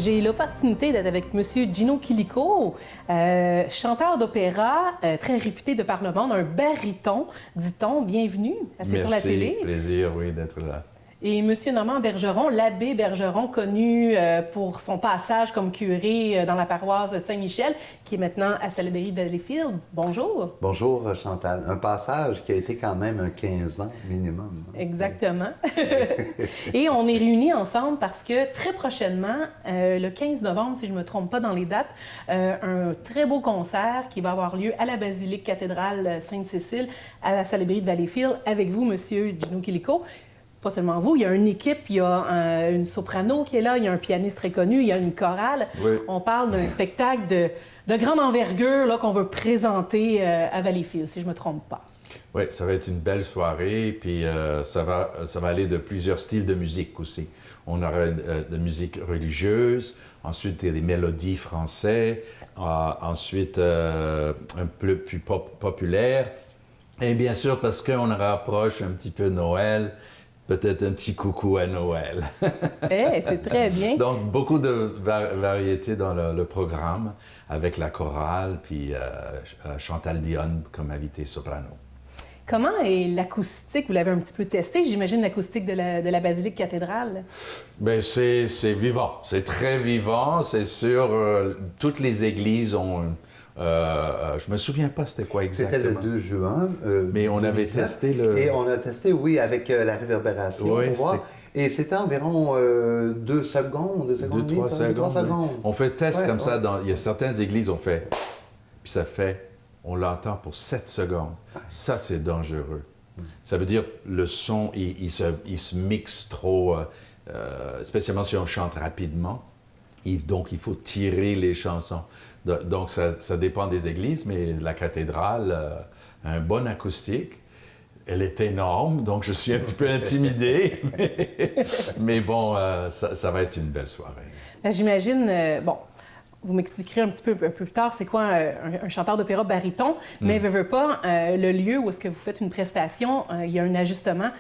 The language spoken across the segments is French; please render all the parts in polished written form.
J'ai l'opportunité d'être avec M. Gino Chilico, chanteur d'opéra, très réputé de par le monde, un baryton, dit-on. Bienvenue, assez sur la télé. Merci, plaisir, oui, d'être là. Et M. Normand Bergeron, l'abbé Bergeron, connu pour son passage comme curé dans la paroisse Saint-Michel, qui est maintenant à Salaberry-Valleyfield. Bonjour. Bonjour, Chantal. Un passage qui a été quand même un 15 ans minimum. Exactement. Et on est réunis ensemble parce que très prochainement, le 15 novembre, si je ne me trompe pas dans les dates, un très beau concert qui va avoir lieu à la basilique cathédrale Sainte-Cécile à Salaberry-Valleyfield avec vous, M. Gino Chilico. Pas seulement vous, il y a une équipe, il y a une soprano qui est là, il y a un pianiste très connu, il y a une chorale. Oui. On parle d'un spectacle de grande envergure là, qu'on veut présenter à Valleyfield, si je ne me trompe pas. Oui, ça va être une belle soirée, puis ça va aller de plusieurs styles de musique aussi. On aura de musique religieuse, ensuite des mélodies françaises, ensuite un peu plus populaire, et bien sûr, parce qu'on rapproche un petit peu Noël, peut-être un petit coucou à Noël. C'est très bien. Donc, beaucoup de variétés dans le programme, avec la chorale, puis Chantal Dionne comme invité soprano. Comment est l'acoustique? Vous l'avez un petit peu testé, j'imagine, l'acoustique de la basilique cathédrale? Bien, c'est vivant. C'est très vivant. C'est sûr, toutes les églises ont... je me souviens pas c'était quoi exactement. C'était le 2 juin. Mais on avait testé le... Et on a testé, oui, avec la réverbération, oui, pour voir. Et c'était environ 2 secondes, 2-3 secondes. On fait test comme ça. Il y a certaines églises, on fait... Puis ça fait... On l'entend pour 7 secondes. Ça, c'est dangereux. Ça veut dire le son, il se mixe trop, spécialement si on chante rapidement. Donc, il faut tirer les chansons. Donc, ça dépend des églises, mais la cathédrale a un bon acoustique. Elle est énorme, donc je suis un petit peu intimidé. Mais bon, ça va être une belle soirée. J'imagine, vous m'expliquerez un petit peu plus tard c'est quoi un chanteur d'opéra baryton, mais veux pas, le lieu où est-ce que vous faites une prestation, il y a un ajustement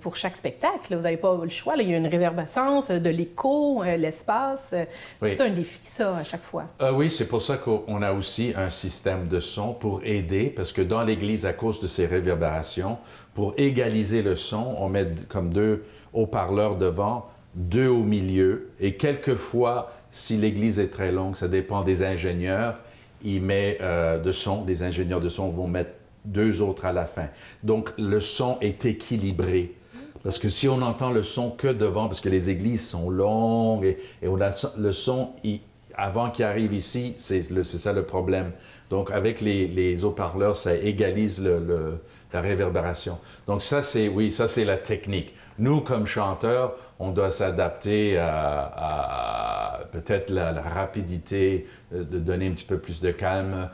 pour chaque spectacle. Vous n'avez pas le choix. Là. Il y a une réverbescence, de l'écho, l'espace. C'est un défi, ça, à chaque fois. Oui, c'est pour ça qu'on a aussi un système de son pour aider, parce que dans l'église, à cause de ces réverbérations, pour égaliser le son, on met comme 2 haut-parleurs devant, 2 au milieu, et quelquefois, si l'église est très longue, ça dépend des ingénieurs, ils mettent de son, des ingénieurs de son vont mettre 2 autres à la fin. Donc, le son est équilibré. Parce que si on entend le son que devant, parce que les églises sont longues et on a le son, avant qu'il arrive ici, c'est ça le problème. Donc, avec les haut-parleurs, ça égalise la réverbération. Donc, ça, c'est la technique. Nous, comme chanteurs, on doit s'adapter à peut-être la rapidité, de donner un petit peu plus de calme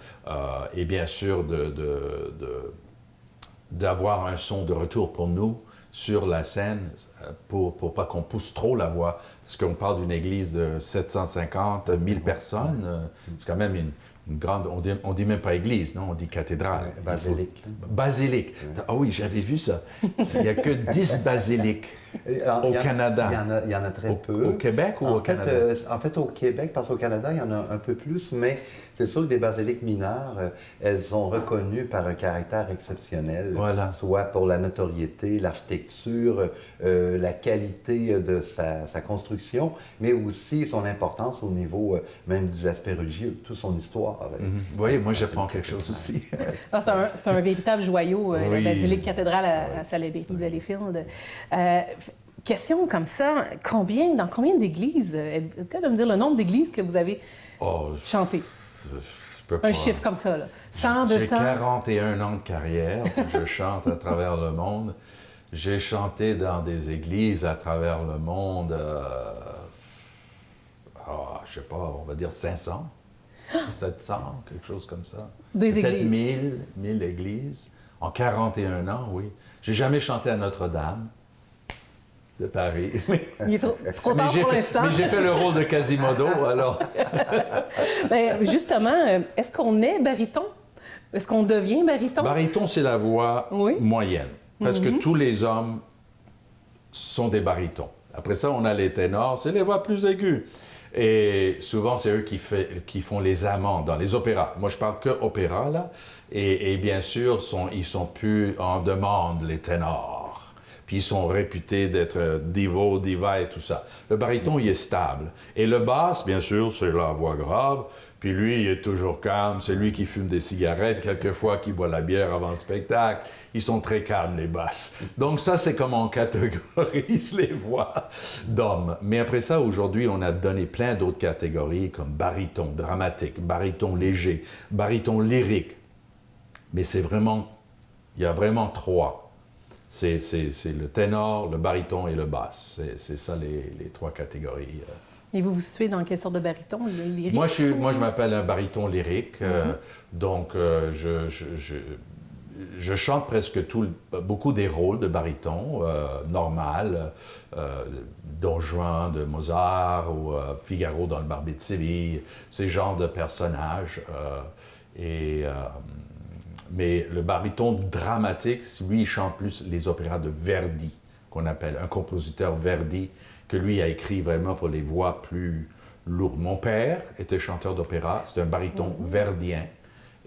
et bien sûr d'avoir un son de retour pour nous sur la scène pour pas qu'on pousse trop la voix. Parce qu'on parle d'une église de 750 000 personnes, c'est quand même une grande... On dit même pas église, non? On dit cathédrale. Basilique. Basilique. Ah oui, j'avais vu ça. Il n'y a que 10 basiliques au Canada. Il y en a très peu. Au Québec ou au Canada? En fait, au Québec, parce qu'au Canada, il y en a un peu plus, mais c'est sûr que des basiliques mineures, elles sont reconnues par un caractère exceptionnel, soit pour la notoriété, l'architecture, la qualité de sa construction, mais aussi son importance au niveau même de l'aspect religieux, toute son histoire. Oui, moi j'apprends quelque chose aussi. C'est un véritable joyau, la basilique cathédrale à Salaberry-Valleyfield. Question comme ça, dans combien d'églises, êtes-vous capable de me dire le nombre d'églises que vous avez chantées? Un chiffre comme ça, là. 100, 200? J'ai 41 ans de carrière, je chante à travers le monde. J'ai chanté dans des églises à travers le monde, je sais pas, on va dire 500, 700, quelque chose comme ça. Des églises? Peut-être 1000 églises. En 41 ans, oui. J'ai jamais chanté à Notre-Dame de Paris. Il est trop tard pour l'instant. Mais j'ai fait le rôle de Quasimodo, alors. Bien, justement, est-ce qu'on est baryton? Est-ce qu'on devient baryton? Baryton, c'est la voix moyenne. Presque tous les hommes sont des barytons. Après ça, on a les ténors, c'est les voix plus aiguës. Et souvent, c'est eux qui font les amants dans les opéras. Moi, je parle que opéra, là. Et bien sûr, ils sont plus en demande, les ténors. Puis ils sont réputés d'être diva et tout ça. Le baryton, il est stable. Et le basse, bien sûr, c'est la voix grave. Puis lui, il est toujours calme. C'est lui qui fume des cigarettes, quelquefois qui boit la bière avant le spectacle. Ils sont très calmes, les basses. Donc ça, c'est comment on catégorise les voix d'hommes. Mais après ça, aujourd'hui, on a donné plein d'autres catégories, comme baryton dramatique, baryton léger, baryton lyrique. Mais c'est vraiment... Il y a vraiment trois. C'est le ténor, le baryton et le basse. C'est ça les trois catégories. Et vous vous situez dans quelle sorte de baryton, le lyrique? Moi, je m'appelle un baryton lyrique. Donc, je chante presque beaucoup des rôles de baryton, normal, Don Juan de Mozart ou Figaro dans le Barbier de Séville, ces genres de personnages. Mais le baryton dramatique, lui, il chante plus les opéras de Verdi, qu'on appelle un compositeur Verdi, que lui a écrit vraiment pour les voix plus lourdes. Mon père était chanteur d'opéra, c'était un baryton verdien,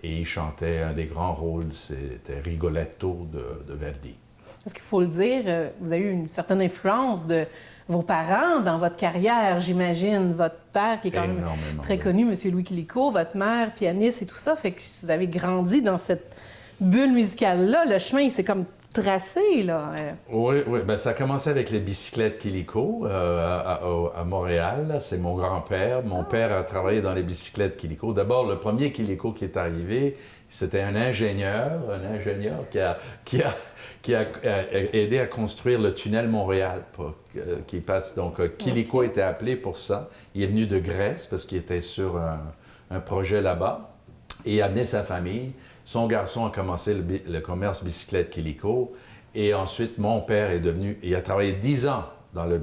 et il chantait un des grands rôles, c'était Rigoletto de Verdi. Parce qu'il faut le dire, vous avez eu une certaine influence de vos parents dans votre carrière, j'imagine. Votre père, qui est quand même très connu, M. Louis Kilico, votre mère, pianiste et tout ça, fait que vous avez grandi dans cette bulle musicale-là. Le chemin, il s'est comme tracé, là. Oui, ben, ça a commencé avec les bicyclettes Kilico à Montréal. C'est mon grand-père. Mon père a travaillé dans les bicyclettes Kilico. D'abord, le premier Kilico qui est arrivé, c'était un ingénieur qui a aidé à construire le tunnel Montréal qui passe. Donc, Kilico était appelé pour ça. Il est venu de Grèce parce qu'il était sur un projet là-bas et il a amené sa famille. Son garçon a commencé le commerce bicyclette Kilico et ensuite mon père il a travaillé 10 ans dans le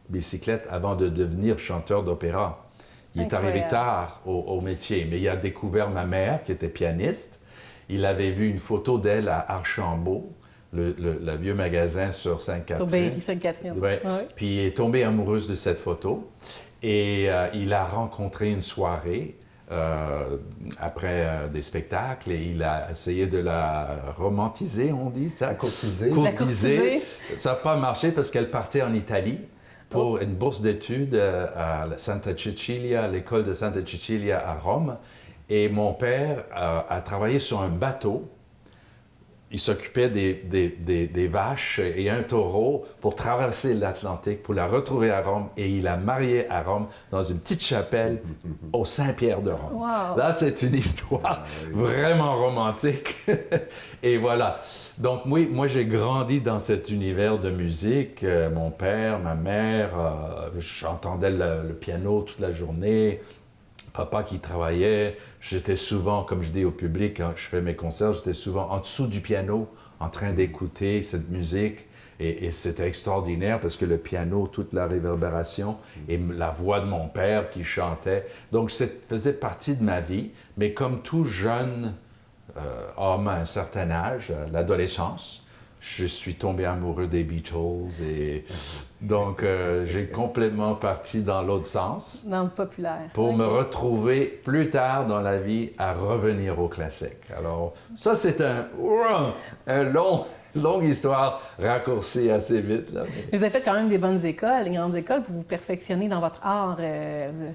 bicyclette avant de devenir chanteur d'opéra. Il est arrivé tard au métier, mais il a découvert ma mère qui était pianiste. Il avait vu une photo d'elle à Archambault, le vieux magasin sur Sainte-Catherine. Sur Berry-Sainte-Catherine. Ouais. Puis il est tombé amoureux de cette photo et il a rencontré une soirée après des spectacles et il a essayé de la romantiser, on dit ça? Courtiser. Ça n'a pas marché parce qu'elle partait en Italie pour une bourse d'études à Santa Cecilia, à l'école de Santa Cecilia à Rome. Et mon père a travaillé sur un bateau. Il s'occupait des vaches et un taureau pour traverser l'Atlantique, pour la retrouver à Rome. Et il a marié à Rome dans une petite chapelle au Saint-Pierre de Rome. Wow. Là, c'est une histoire vraiment romantique. Et voilà. Donc, moi, j'ai grandi dans cet univers de musique. Mon père, ma mère, j'entendais le piano toute la journée. Papa qui travaillait, j'étais souvent, comme je dis au public, quand je fais mes concerts, j'étais souvent en dessous du piano, en train d'écouter cette musique. Et c'était extraordinaire parce que le piano, toute la réverbération et la voix de mon père qui chantait. Donc, ça faisait partie de ma vie. Mais comme tout jeune homme à un certain âge, l'adolescence, je suis tombé amoureux des Beatles et donc j'ai complètement parti dans l'autre sens. Dans le populaire. Pour me retrouver plus tard dans la vie à revenir au classique. Alors ça c'est un longue histoire raccourcie assez vite. Là. Vous avez fait quand même des bonnes écoles, des grandes écoles pour vous perfectionner dans votre art.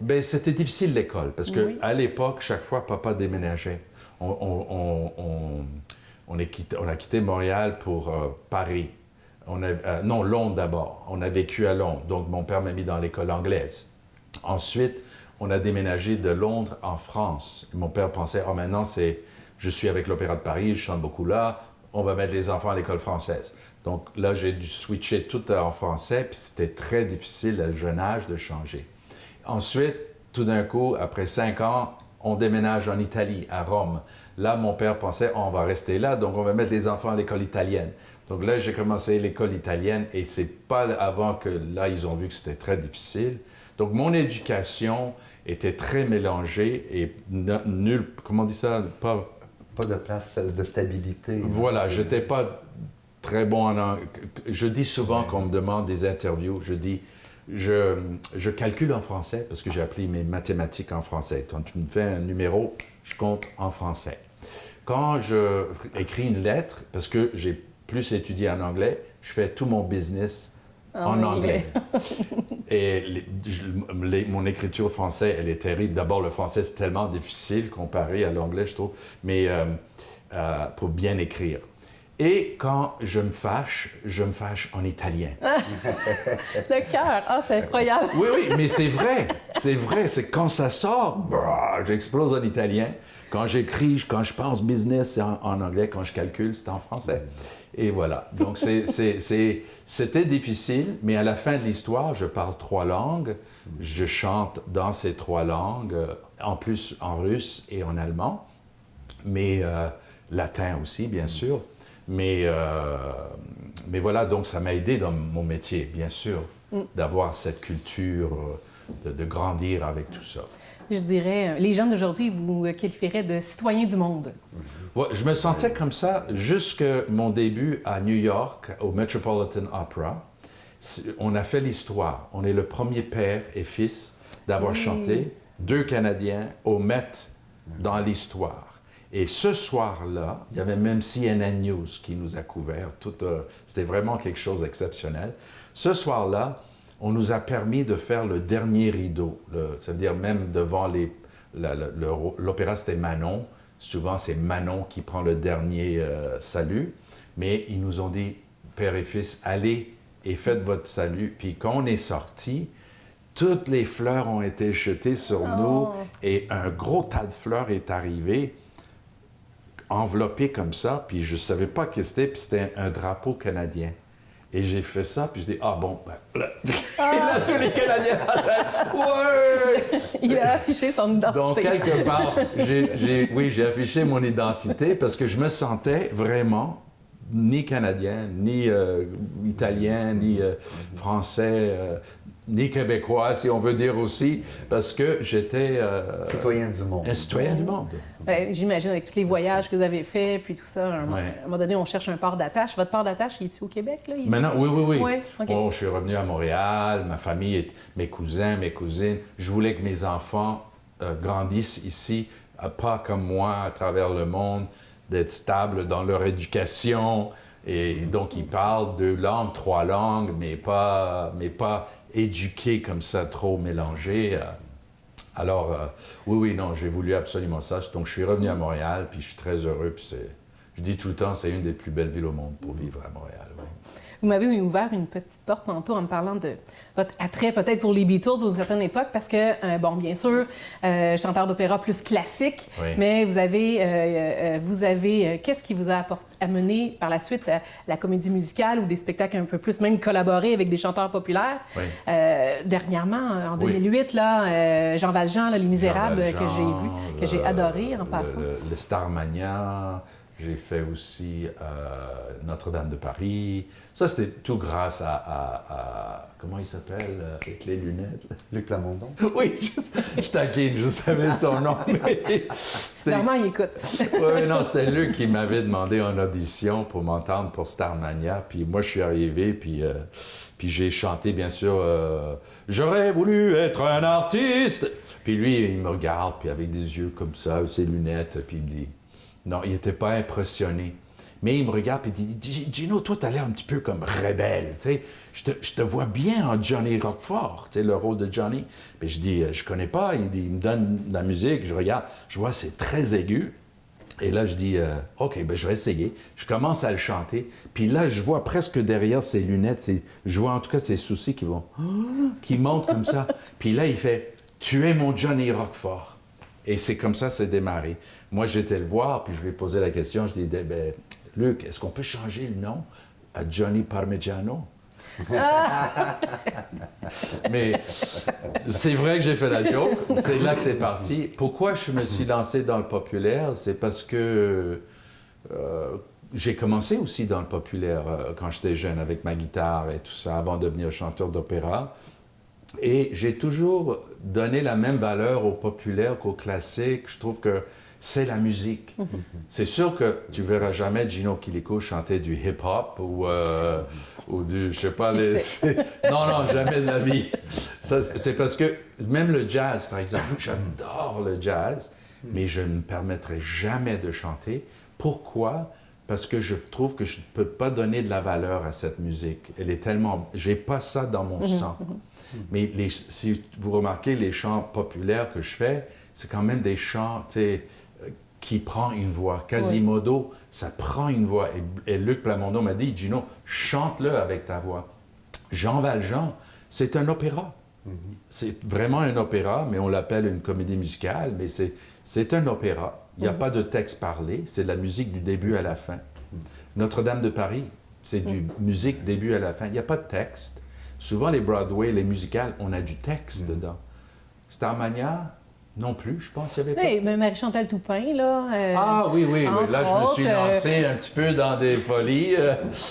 Bien, c'était difficile l'école parce que à l'époque, chaque fois papa déménageait. On a quitté Montréal pour Paris. Non, Londres d'abord. On a vécu à Londres. Donc, mon père m'a mis dans l'école anglaise. Ensuite, on a déménagé de Londres en France. Et mon père pensait, maintenant, je suis avec l'Opéra de Paris, je chante beaucoup là, on va mettre les enfants à l'école française. Donc là, j'ai dû switcher tout en français, puis c'était très difficile à le jeune âge de changer. Ensuite, tout d'un coup, après 5 ans, on déménage en Italie, à Rome. Là, mon père pensait, on va rester là, donc on va mettre les enfants à l'école italienne. Donc là, j'ai commencé l'école italienne et c'est pas avant que là, ils ont vu que c'était très difficile. Donc mon éducation était très mélangée et nulle, comment on dit ça? Pas de place de stabilité. Voilà, j'étais pas très bon en anglais. Je dis souvent qu'on me demande des interviews, je dis, je calcule en français parce que j'ai appris mes mathématiques en français. Quand tu me fais un numéro, je compte en français. Quand je écris une lettre, parce que j'ai plus étudié en anglais, je fais tout mon business en anglais. Et mon écriture française, elle est terrible. D'abord, le français, c'est tellement difficile comparé à l'anglais, je trouve, mais pour bien écrire. Et quand je me fâche en italien. Le cœur, c'est incroyable. Oui, mais c'est vrai, c'est quand ça sort, j'explose en italien. Quand j'écris, quand je pense business, c'est en anglais, quand je calcule, c'est en français. Et voilà, donc c'était difficile, mais à la fin de l'histoire, je parle 3 langues, je chante dans ces 3 langues, en plus en russe et en allemand, mais latin aussi, bien sûr. Mais voilà, donc ça m'a aidé dans mon métier, bien sûr, d'avoir cette culture, de grandir avec tout ça. Je dirais, les jeunes d'aujourd'hui vous qualifieraient de citoyens du monde. Ouais, je me sentais comme ça jusqu'à mon début à New York, au Metropolitan Opera. On a fait l'histoire. On est le premier père et fils d'avoir chanté 2 Canadiens au Met dans l'histoire. Et ce soir-là, il y avait même CNN News qui nous a couvert. C'était vraiment quelque chose d'exceptionnel. Ce soir-là, on nous a permis de faire le dernier rideau. C'est-à-dire même devant l'opéra, c'était Manon. Souvent, c'est Manon qui prend le dernier salut. Mais ils nous ont dit, père et fils, allez et faites votre salut. Puis quand on est sortis, toutes les fleurs ont été jetées sur nous et un gros tas de fleurs est arrivé, enveloppé comme ça, puis je ne savais pas ce que c'était, puis c'était un drapeau canadien. Et j'ai fait ça, puis je dis, et là, tous les Canadiens, ouais! Il a affiché son identité. Donc, quelque part, j'ai affiché mon identité parce que je me sentais vraiment ni Canadien, ni Italien, ni Français, ni Québécois, si on veut dire aussi, parce que j'étais... citoyen du monde. Un citoyen du monde. J'imagine avec tous les voyages que vous avez faits, puis tout ça, à un moment donné, on cherche un port d'attache. Votre port d'attache, il est-tu au Québec? Là? Maintenant, oui. Ouais, okay. Je suis revenu à Montréal, ma famille, mes cousins, mes cousines. Je voulais que mes enfants grandissent ici, pas comme moi, à travers le monde, d'être stables dans leur éducation. Et donc, ils parlent 2 langues, 3 langues, mais pas éduqués comme ça, trop mélangés. Alors, non, j'ai voulu absolument ça. Donc, je suis revenu à Montréal, puis je suis très heureux. Puis je dis tout le temps, c'est une des plus belles villes au monde pour vivre à Montréal. Oui. Vous m'avez ouvert une petite porte tantôt en me parlant de votre attrait peut-être pour les Beatles à une certaine époque, parce que, bien sûr, chanteur d'opéra plus classique, mais vous avez qu'est-ce qui vous a amené par la suite à la comédie musicale ou des spectacles un peu plus, même collaborer avec des chanteurs populaires? Dernièrement, en 2008, là, Jean Valjean, là, Les Misérables, que j'ai vu, que j'ai adoré en passant. Le Starmania. J'ai fait aussi Notre-Dame de Paris. Ça, c'était tout grâce à comment il s'appelle, avec les lunettes? Luc Plamondon. Oui, je taquine, je savais son nom. Normand, il écoute. Oui, non, c'était Luc qui m'avait demandé en audition pour m'entendre pour Starmania. Puis moi, je suis arrivé, puis j'ai chanté, bien sûr, J'aurais voulu être un artiste. Puis lui, il me regarde, puis avec des yeux comme ça, ses lunettes, puis il me dit... Non, il n'était pas impressionné. Mais il me regarde et il dit « Gino, toi, tu as l'air un petit peu comme rebelle. Tu sais, je te vois bien en Johnny Roquefort, tu sais, le rôle de Johnny. » Puis je dis « Je connais pas. » Il me donne de la musique, je regarde, je vois c'est très aigu. Et là, je dis « OK, je vais essayer. » Je commence à le chanter. Puis là, je vois presque derrière ses lunettes, je vois en tout cas ses sourcils qui montent comme ça. Puis là, il fait « Tu es mon Johnny Roquefort. » Et c'est comme ça, c'est démarré. Moi, j'étais le voir, puis je lui ai posé la question. Je dis, Luc, est-ce qu'on peut changer le nom à Johnny Parmigiano? Mais c'est vrai que j'ai fait la joke. C'est là que c'est parti. Pourquoi je me suis lancé dans le populaire? C'est parce que j'ai commencé aussi dans le populaire quand j'étais jeune, avec ma guitare et tout ça, avant de devenir chanteur d'opéra. Et j'ai toujours donné la même valeur au populaire qu'au classique. Je trouve que c'est la musique. C'est sûr que tu verras jamais Gino Chilico chanter du hip-hop ou du, je sais pas, non, jamais de la vie. Ça, c'est parce que même le jazz, par exemple, j'adore le jazz, mais je ne me permettrai jamais de chanter. Pourquoi? Parce que je trouve que je ne peux pas donner de la valeur à cette musique. Elle est tellement... J'ai pas ça dans mon sang. Mais si vous remarquez, les chants populaires que je fais, c'est quand même des chants qui prennent une voix. Quasimodo, ça prend une voix. Et Luc Plamondon m'a dit, Gino, chante-le avec ta voix. Jean Valjean, c'est un opéra. C'est vraiment un opéra, mais on l'appelle une comédie musicale, mais c'est un opéra. Il n'y a pas de texte parlé, c'est de la musique du début à la fin. Notre-Dame de Paris, c'est du musique début à la fin. Il n'y a pas de texte. Souvent, les Broadway, les musicales, on a du texte dedans. Starmania, non plus, je pense qu'il y avait pas. Oui, mais Marie-Chantal Toupin, là. Ah oui, là, je me suis lancé un petit peu dans des folies.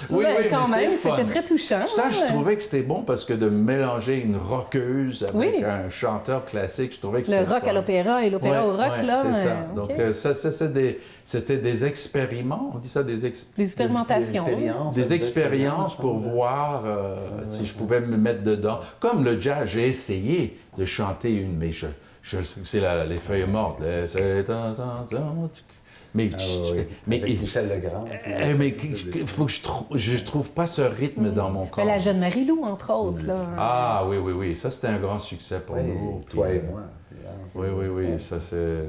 Oui, quand même, c'était c'était très touchant. Ça, je trouvais que c'était bon parce que de mélanger une rockeuse avec un chanteur classique, je trouvais que c'était le rock à l'opéra et l'opéra au rock, là. C'est ça. Donc, c'était des expériments, on dit ça, des expérimentations. Des expériences pour voir si je pouvais me mettre dedans. Comme le jazz, j'ai essayé de chanter une, mais c'est les feuilles mortes. Mais Michel Legrand. Mais faut que je trouve pas ce rythme dans mon corps. La jeune Marie-Lou, entre autres. Là. Ah oui. Ça, c'était un grand succès pour nous. Toi et moi. Oui. Ça,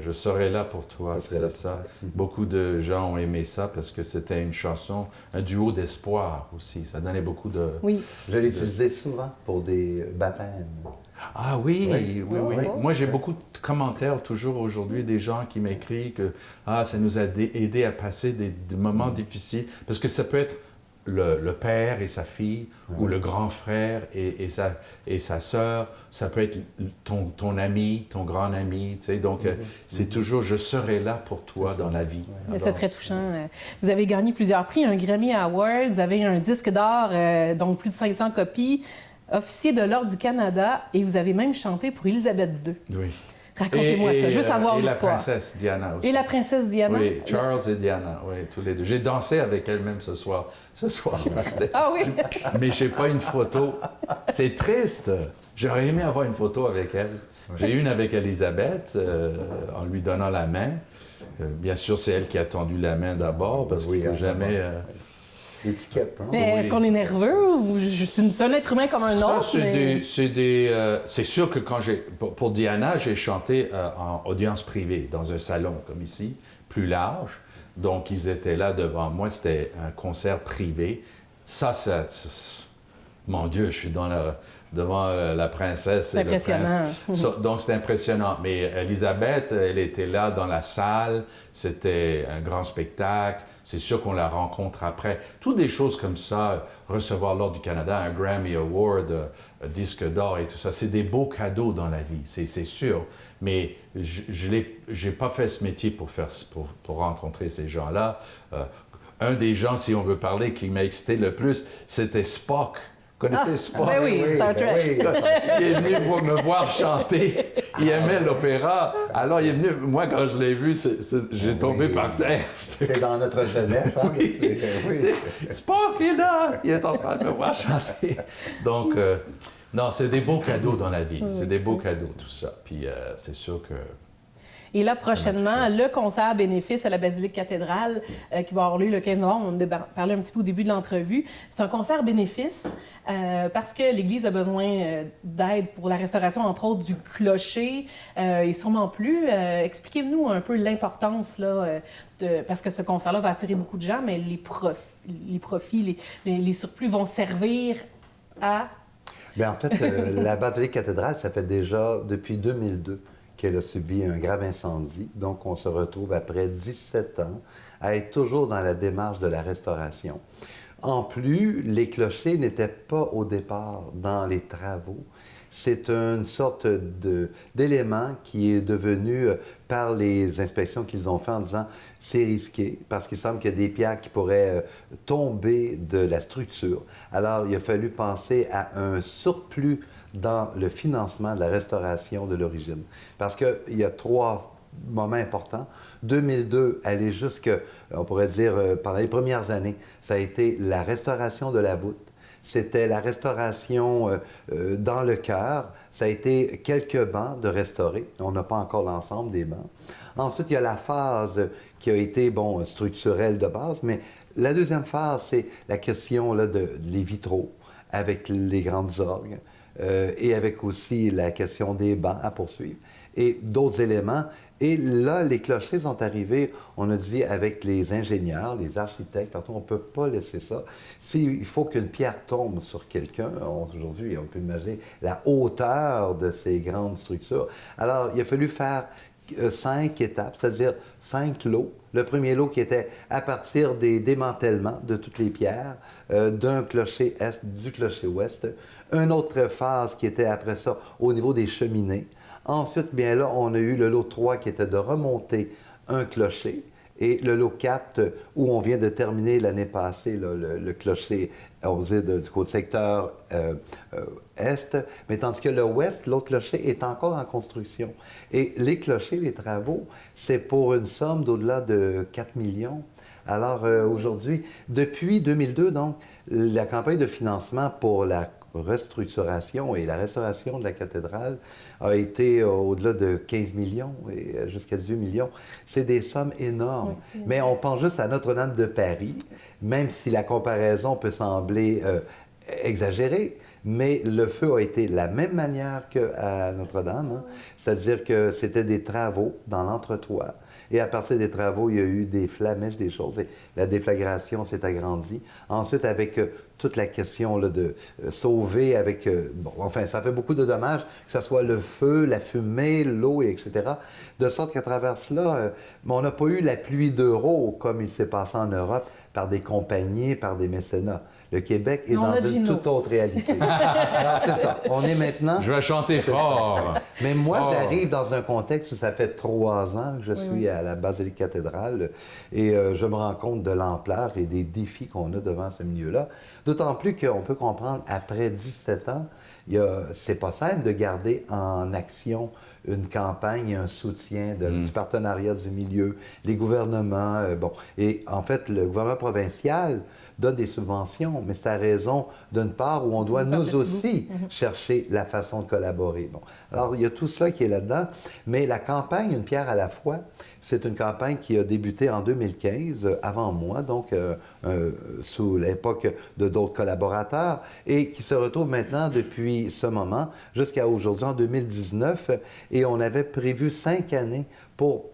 je serai là pour toi. C'est ça. Beaucoup de gens ont aimé ça parce que c'était une chanson, un duo d'espoir aussi. Ça donnait beaucoup de... Oui. Je l'utilisais souvent pour des baptêmes. Ah oui. Moi, j'ai beaucoup de commentaires toujours aujourd'hui des gens qui m'écrivent que ça nous a aidé à passer des moments difficiles. Parce que ça peut être le père et sa fille, ou le grand frère et sa sœur. Ça peut être ton ami, ton grand ami. Tu sais, donc, c'est toujours, je serai là pour toi dans la vie. C'est très touchant. Vous avez gagné plusieurs prix, un Grammy Award, vous avez un disque d'or, dont plus de 500 copies. Officier de l'Ordre du Canada, et vous avez même chanté pour Élisabeth II. Oui. Racontez-moi ça, juste savoir l'histoire. Et la princesse Diana aussi. Et la princesse Diana. Oui, Charles et Diana, oui, tous les deux. J'ai dansé avec elle-même ce soir. Ah oui? Mais je n'ai pas une photo. C'est triste. J'aurais aimé avoir une photo avec elle. J'ai une avec Élisabeth, en lui donnant la main. Bien sûr, c'est elle qui a tendu la main d'abord, parce qu'il ne faut jamais... Étiquette, hein? Mais est-ce qu'on est nerveux ou c'est un être humain comme un autre? C'est sûr que pour Diana, j'ai chanté en audience privée, dans un salon comme ici, plus large. Donc, ils étaient là devant moi. C'était un concert privé. Mon Dieu, je suis devant la princesse et le prince. Donc, c'est impressionnant. Mais Élisabeth, elle était là dans la salle. C'était un grand spectacle. C'est sûr qu'on la rencontre après. Toutes des choses comme ça, recevoir l'Ordre du Canada, un Grammy Award, un disque d'or et tout ça, c'est des beaux cadeaux dans la vie, c'est sûr. Mais je n'ai pas fait ce métier pour rencontrer ces gens-là. Un des gens, si on veut parler, qui m'a excité le plus, c'était Spock. Vous connaissez Spock? Ben oui, Star Trek. Il est venu pour me voir chanter. Il aimait l'opéra. Alors, il est venu. Moi, quand je l'ai vu, j'ai tombé par terre. C'est dans notre jeunesse. Hein? Oui. Spock, il est là. Il est en train de me voir chanter. Donc, non, c'est des beaux cadeaux dans la vie. C'est des beaux cadeaux, tout ça. Puis, c'est sûr que... Et là, prochainement, le concert bénéfice à la Basilique cathédrale qui va avoir lieu le 15 novembre, on en a parlé un petit peu au début de l'entrevue. C'est un concert bénéfice parce que l'Église a besoin d'aide pour la restauration, entre autres, du clocher et sûrement plus. Expliquez-nous un peu l'importance, là, parce que ce concert-là va attirer beaucoup de gens, mais les profits, les surplus vont servir à... Bien, en fait, la Basilique cathédrale, ça fait déjà depuis 2002 qu'elle a subi un grave incendie. Donc, on se retrouve après 17 ans à être toujours dans la démarche de la restauration. En plus, les clochers n'étaient pas au départ dans les travaux. C'est une sorte d'élément qui est devenu, par les inspections qu'ils ont faites en disant c'est risqué, parce qu'il semble qu'il y a des pierres qui pourraient tomber de la structure. Alors, il a fallu penser à un surplus dans le financement de la restauration de l'origine. Parce qu'il y a trois moment important. 2002, aller jusque, on pourrait dire, pendant les premières années, ça a été la restauration de la voûte. C'était la restauration dans le chœur. Ça a été quelques bancs de restaurer. On n'a pas encore l'ensemble des bancs. Ensuite, il y a la phase qui a été, bon, structurelle de base, mais la deuxième phase, c'est la question là, les vitraux avec les grandes orgues et avec aussi la question des bancs à poursuivre et d'autres éléments. Et là, les clochers sont arrivés, on a dit, avec les ingénieurs, les architectes, partout, on ne peut pas laisser ça. Il faut qu'une pierre tombe sur quelqu'un, aujourd'hui, on peut imaginer la hauteur de ces grandes structures. Alors, il a fallu faire 5 étapes, c'est-à-dire 5 lots. Le premier lot qui était à partir des démantèlements de toutes les pierres, d'un clocher est, du clocher ouest. Une autre phase qui était après ça au niveau des cheminées. Ensuite, bien là, on a eu le lot 3 qui était de remonter un clocher et le lot 4 où on vient de terminer l'année passée là, le clocher, on dit du côté secteur est, mais tandis que le ouest, l'autre clocher est encore en construction. Et les clochers, les travaux, c'est pour une somme d'au-delà de 4 millions. Alors aujourd'hui, depuis 2002, donc, la campagne de financement pour la restructuration et la restauration de la cathédrale a été au-delà de 15 millions et jusqu'à 18 millions. C'est des sommes énormes. Oui, mais on pense juste à Notre-Dame de Paris, même si la comparaison peut sembler exagérée, mais le feu a été de la même manière qu'à Notre-Dame, hein? C'est-à-dire que c'était des travaux dans l'entretoit. Et à partir des travaux, il y a eu des flamèches, des choses. Et la déflagration s'est agrandie. Ensuite, avec toute la question là, de sauver avec... bon, enfin, ça fait beaucoup de dommages, que ce soit le feu, la fumée, l'eau, etc. De sorte qu'à travers cela, on n'a pas eu la pluie d'euros comme il s'est passé en Europe par des compagnies, par des mécénats. Le Québec est dans une toute autre réalité. Alors, c'est ça. On est maintenant... Je vais chanter fort. Mais moi, j'arrive dans un contexte où ça fait 3 ans que je suis à la basilique cathédrale et je me rends compte de l'ampleur et des défis qu'on a devant ce milieu-là. D'autant plus qu'on peut comprendre, après 17 ans, c'est pas simple de garder en action une campagne et un soutien du partenariat du milieu, les gouvernements, bon. Et en fait, le gouvernement provincial donne des subventions, mais c'est à raison d'une part où on doit nous aussi chercher la façon de collaborer. Bon. Alors, il y a tout cela qui est là-dedans, mais la campagne Une pierre à la fois, c'est une campagne qui a débuté en 2015, avant moi, donc sous l'époque de d'autres collaborateurs, et qui se retrouve maintenant depuis ce moment jusqu'à aujourd'hui, en 2019, et on avait prévu 5 années pour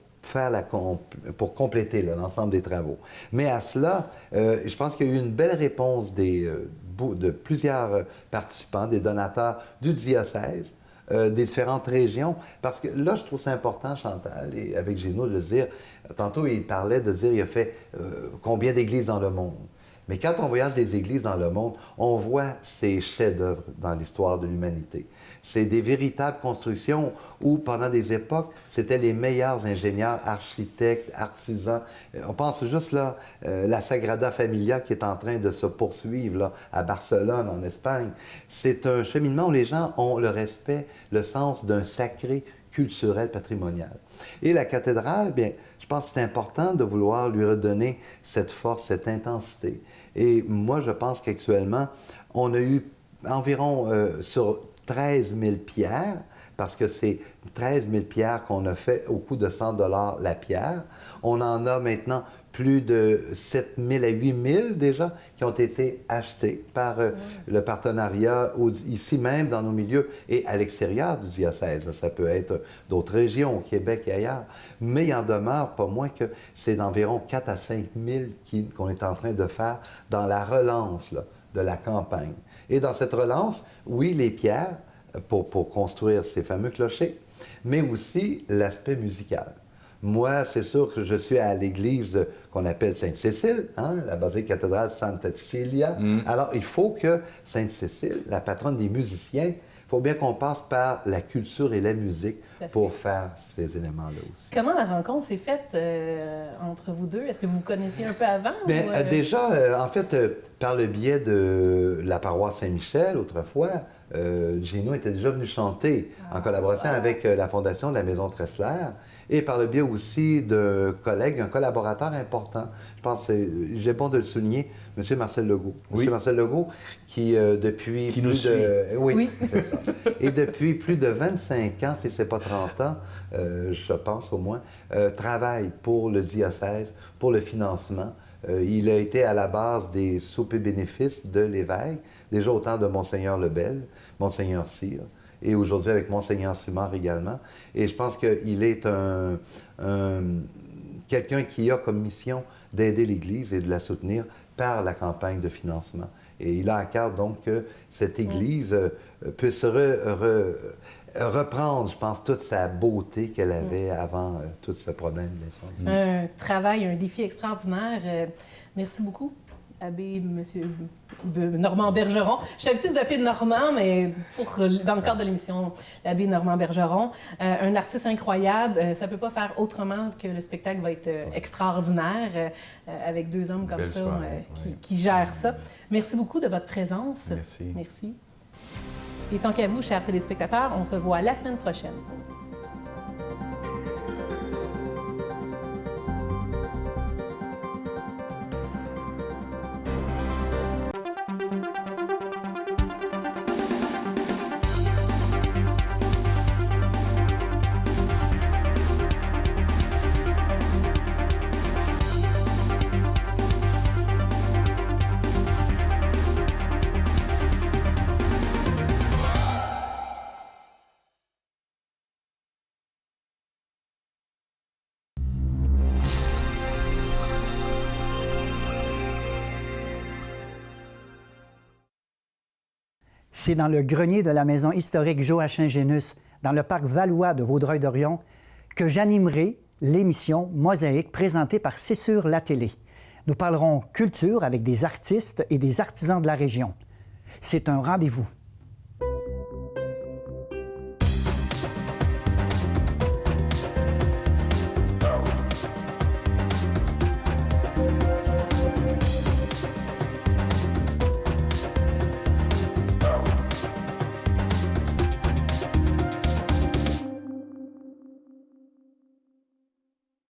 pour compléter l'ensemble des travaux. Mais à cela, je pense qu'il y a eu une belle réponse de plusieurs participants, des donateurs du diocèse, des différentes régions, parce que là, je trouve ça important, Chantal, et avec Géno, de dire, tantôt, il parlait de dire, il a fait combien d'églises dans le monde. Mais quand on voyage des églises dans le monde, on voit ces chefs-d'œuvre dans l'histoire de l'humanité. C'est des véritables constructions où, pendant des époques, c'était les meilleurs ingénieurs, architectes, artisans. On pense juste là, la Sagrada Familia qui est en train de se poursuivre là, à Barcelone, en Espagne. C'est un cheminement où les gens ont le respect, le sens d'un sacré culturel patrimonial. Et la cathédrale, bien, je pense que c'est important de vouloir lui redonner cette force, cette intensité. Et moi, je pense qu'actuellement, on a eu environ sur 13 000 pierres, parce que c'est 13 000 pierres qu'on a fait au coût de 100 $ la pierre. On en a maintenant plus de 7 000 à 8 000 déjà qui ont été achetés par le partenariat ici même dans nos milieux et à l'extérieur du diocèse. Ça peut être d'autres régions, au Québec et ailleurs. Mais il en demeure pas moins que c'est d'environ 4 à 5 000 qu'on est en train de faire dans la relance là, de la campagne. Et dans cette relance, oui, les pierres pour construire ces fameux clochers, mais aussi l'aspect musical. Moi, c'est sûr que je suis à l'église qu'on appelle Sainte-Cécile, hein, la basilique cathédrale Santa Cecilia. Alors, il faut que Sainte-Cécile, la patronne des musiciens, il faut bien qu'on passe par la culture et la musique pour faire ces éléments-là aussi. Comment la rencontre s'est faite entre vous deux? Est-ce que vous vous connaissiez un peu avant? Bien, déjà, en fait, par le biais de la paroisse Saint-Michel, autrefois, Géno était déjà venu chanter en collaboration avec la Fondation de la Maison Tressler. et par le biais aussi de collègues, un collaborateur important. Je pense, j'ai bon de le souligner, M. Marcel Legault. Oui. M. Marcel Legault, qui depuis qui nous plus suit. Oui, c'est ça. Et depuis plus de 25 ans, si ce n'est pas 30 ans, je pense au moins, travaille pour le diocèse, pour le financement. Il a été à la base des soupers bénéfices de l'évêque, déjà au temps de Monseigneur Lebel, Monseigneur Cyr, et aujourd'hui avec Monseigneur Simard également. Et je pense qu'il est quelqu'un qui a comme mission d'aider l'Église et de la soutenir par la campagne de financement. Et il a à cœur donc que cette Église puisse reprendre, je pense, toute sa beauté qu'elle avait avant tout ce problème d'incendie. Un travail, un défi extraordinaire. Merci beaucoup, Abbé Monsieur Normand Bergeron. Je suis habituée de vous appeler Normand, mais dans le cadre de l'émission, l'Abbé Normand Bergeron. Un artiste incroyable. Ça ne peut pas faire autrement que le spectacle va être extraordinaire avec deux hommes comme ça qui gèrent ça. Merci beaucoup de votre présence. Merci. Merci. Et tant qu'à vous, chers téléspectateurs, on se voit la semaine prochaine. C'est dans le grenier de la maison historique Joachim Génus, dans le parc Valois de Vaudreuil-Dorion, que j'animerai l'émission Mosaïque présentée par C'est sur la télé. Nous parlerons culture avec des artistes et des artisans de la région. C'est un rendez-vous.